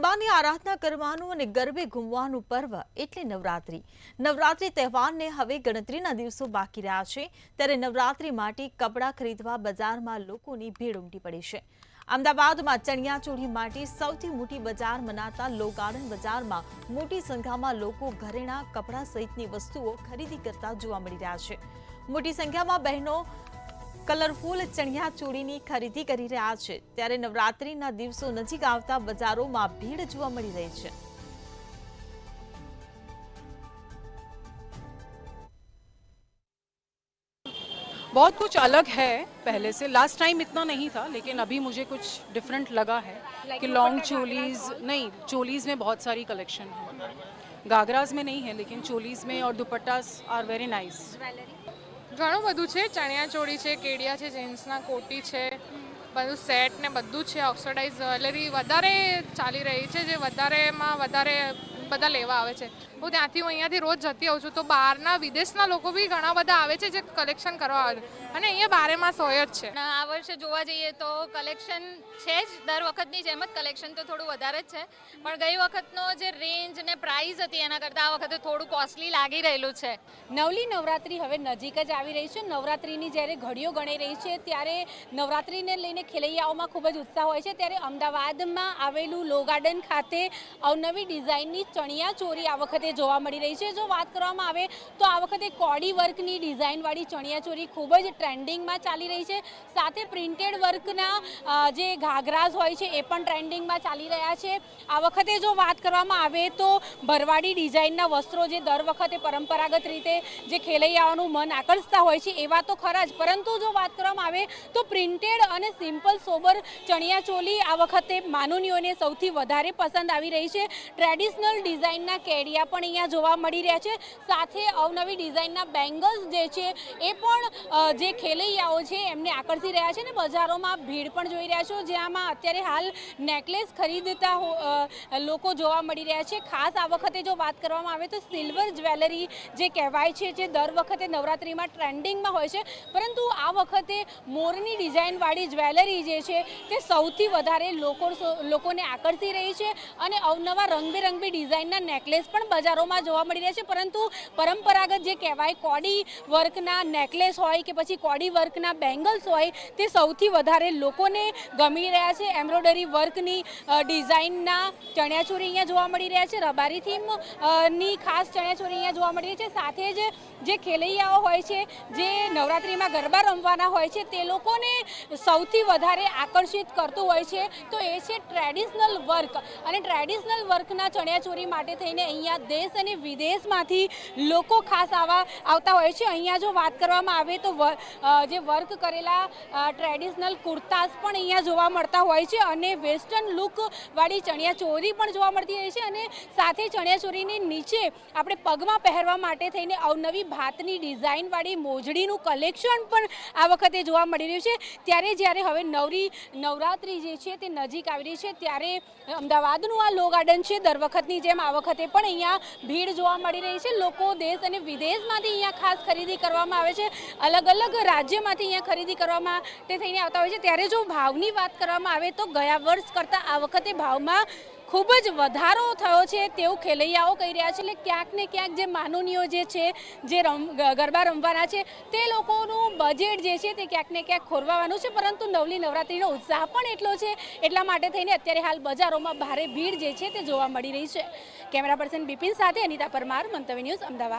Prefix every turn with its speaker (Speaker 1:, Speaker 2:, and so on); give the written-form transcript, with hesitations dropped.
Speaker 1: અંબાની આરાધના કરવાનું અને ગરબે ઘૂમવાનું પર્વ એટલે નવરાત્રી। નવરાત્રી તહેવારને હવે ગણતરીના દિવસો બાકી રહ્યા છે, ત્યારે નવરાત્રી માટે કપડાં ખરીદવા બજારમાં લોકોની ભીડ ઉમટી પડી છે। અમદાવાદમાં ચણિયાચોળી માટે સૌથી મોટી બજાર મનાતા લો ગાર્ડન બજારમાં મોટી સંખ્યામાં લોકો ઘરેણાં, કપડાં સહિતની વસ્તુઓ ખરીદી કરતા જોવા મળી રહ્યા છે। મોટી સંખ્યામાં બહેનો કલરફુલ ચણિયાચોળીની ખરીદી કરી રહ્યા છે, ત્યારે નવરાત્રીના દિવસો નજીક આવતા બજારોમાં ભીડ જોવા મળી રહી છે।
Speaker 2: बहुत कुछ अलग है पहले से। लास्ट टाइम इतना नहीं था, लेकिन अभी मुझे कुछ डिफरेंट लगा है कि लॉन्ग चोलीज नहीं, चोलीज में बहुत सारी कलेक्शन है। घाघरास में नहीं है, लेकिन चोलीज में और दुपट्टास आर वेरी नाइस।
Speaker 3: ઘણું બધું છે, ચણિયાચોળી છે, કેડિયા છે, જેન્ટ્સના કોટી છે, બધું સેટ ને બધું છે। ઓક્સિડાઇઝ જ્વેલરી વધારે ચાલી રહી છે, જે વધારેમાં વધારે બધા લેવા આવે છે। હું અહીંયાથી રોજ જતી આવું છું, તો બહારના વિદેશના લોકો બી ઘણા બધા આવે છે જે કલેક્શન કરવા આવે છે, અને અહીંયા બારેમાસ હોય જ છે।
Speaker 4: આ વર્ષે જોવા જઈએ તો કલેક્શન છે જ, દર વખતની જેમ જ કલેક્શન તો થોડું વધારે જ છે, પણ ગઈ વખતનો જે રેન્જ ને પ્રાઇસ હતી એના કરતાં આ વખતે થોડું કોસ્ટલી લાગી રહેલું છે।
Speaker 5: નવલી નવરાત્રી હવે નજીક જ આવી રહી છે। નવરાત્રીની જ્યારે ઘડીઓ ગણાઈ રહી છે, ત્યારે નવરાત્રીને લઈને ખેલૈયાઓમાં ખૂબ જ ઉત્સાહ હોય છે। ત્યારે અમદાવાદમાં આવેલું લો ગાર્ડન ખાતે અવનવી ડિઝાઇનની ચણિયાચોળી આ વખતે જોવા મળી રહી છે। જો વાત કરવામાં આવે તો આ વખતે કોડી વર્કની ડિઝાઇનવાળી ચણિયાચોળી ખૂબ જ ટ્રેન્ડિંગમાં ચાલી રહી છે। સાથે પ્રિન્ટેડ વર્કના જે ઘાઘરાસ હોય છે એ પણ ટ્રેન્ડિંગમાં ચાલી રહ્યા છે। આ વખતે જો વાત કરવામાં આવે તો ભરવાડી ડિઝાઇનના વસ્ત્રો જે દર વખતે પરંપરાગત રીતે જે ખેલૈયાઓનું મન આકર્ષતા હોય છે એવા તો ખરા જ, પરંતુ જો વાત કરવામાં આવે તો પ્રિન્ટેડ અને સિમ્પલ સોબર ચણિયાચોળી આ વખતે માનુનીઓને સૌથી વધારે પસંદ આવી રહી છે। ટ્રેડિશનલ ડિઝાઇનના કેડિયા પણ અહીંયા જોવા મળી રહ્યા છે। સાથે અવનવી ડિઝાઇનના બેંગલ્સ જે છે એ પણ જે ખેલૈયાઓ છે એમને આકર્ષી રહ્યા છે, ને બજારોમાં ભીડ પણ જોઈ રહ્યા છો, જ્યાંમાં અત્યારે હાલ નેકલેસ ખરીદતા લોકો જોવા મળી રહ્યા છે। ખાસ આ વખતે જો વાત કરવામાં આવે તો સિલ્વર જ્વેલરી જે કહેવાય છે, જે દર વખતે નવરાત્રિમાં ટ્રેન્ડિંગમાં હોય છે, પરંતુ આ વખતે મોરની ડિઝાઇનવાળી જ્વેલરી જે છે તે સૌથી વધારે લોકોને આકર્ષી રહી છે, અને અવનવા રંગબેરંગી ડિઝાઇનના નેકલેસ પણ બજારોમાં જોવા મળી રહ્યા છે। પરંતુ પરંપરાગત જે કહેવાય કોડી વર્કના નેકલેસ હોય કે પછી કોડી વર્કના બેંગલ્સ હોય તે સૌથી વધારે લોકોને ગમી રહ્યા છે। એમ્બ્રોઇડરી વર્કની ડિઝાઇનના ચણિયાચોળી અહીંયા જોવા મળી રહ્યા છે। રબારી થીમ ની ખાસ ચણિયાચોળી અહીંયા જોવા મળી રહી છે। સાથે જ જે ખેલૈયાઓ હોય છે, જે નવરાત્રિમાં ગરબા રમવાના હોય છે, તે લોકોને સૌથી વધારે આકર્ષિત કરતું હોય છે તો એ છે ટ્રેડિશનલ વર્ક। અને ટ્રેડિશનલ વર્કના ચણિયાચોળી માટે થઈને અહીંયા દેશ અને વિદેશમાંથી લોકો ખાસ આવતા હોય છે। અહીંયા જો વાત કરવામાં આવે તો જે વર્ક કરેલા ટ્રેડિશનલ કુર્તાસ પણ અહીંયા જોવા મળતા હોય છે, અને વેસ્ટર્ન લુકવાળી ચણિયાચોળી પણ જોવા મળતી હોય છે, અને સાથે ચણિયાચોળીની નીચે આપણે પગમાં પહેરવા માટે થઈને અવનવી ભાતની ડિઝાઇનવાળી મોજડીનું કલેક્શન પણ આ વખતે જોવા મળી રહ્યું છે। ત્યારે જ્યારે હવે નવરાત્રી જે છે તે નજીક આવી રહી છે, ત્યારે અમદાવાદનું આ લો ગાર્ડન છે, દર વખતની જેમ આ વખતે પણ અહીંયા ભીડ જોવા મળી રહી છે। લોકો દેશ અને વિદેશમાંથી અહીંયા ખાસ ખરીદી કરવામાં આવે છે, અલગ અલગ રાજ્યમાંથી અહીંયા ખરીદી કરવા માટે થઈને આવતા હોય છે। ત્યારે જો ભાવની વાત કરવામાં આવે તો ગયા વર્ષ કરતાં આ વખતે ભાવમાં ખૂબ જ વધારો થયો છે તેવું ખેલૈયાઓ કહી રહ્યા છે। એટલે ક્યાંક ને ક્યાંક જે માનુનીઓ જે છે, જે ગરબા રમવાના છે, તે લોકોનું બજેટ જે છે તે ક્યાંક ને ક્યાંક ખોરવાવાનું છે, પરંતુ નવલી નવરાત્રિનો ઉત્સાહ પણ એટલો છે, એટલા માટે થઈને અત્યારે હાલ બજારોમાં ભારે ભીડ જે છે તે જોવા મળી રહી છે। કેમેરા પર્સન બિપિન સાથે અનિતા પરમાર, મંતવ્ય ન્યૂઝ, અમદાવાદ।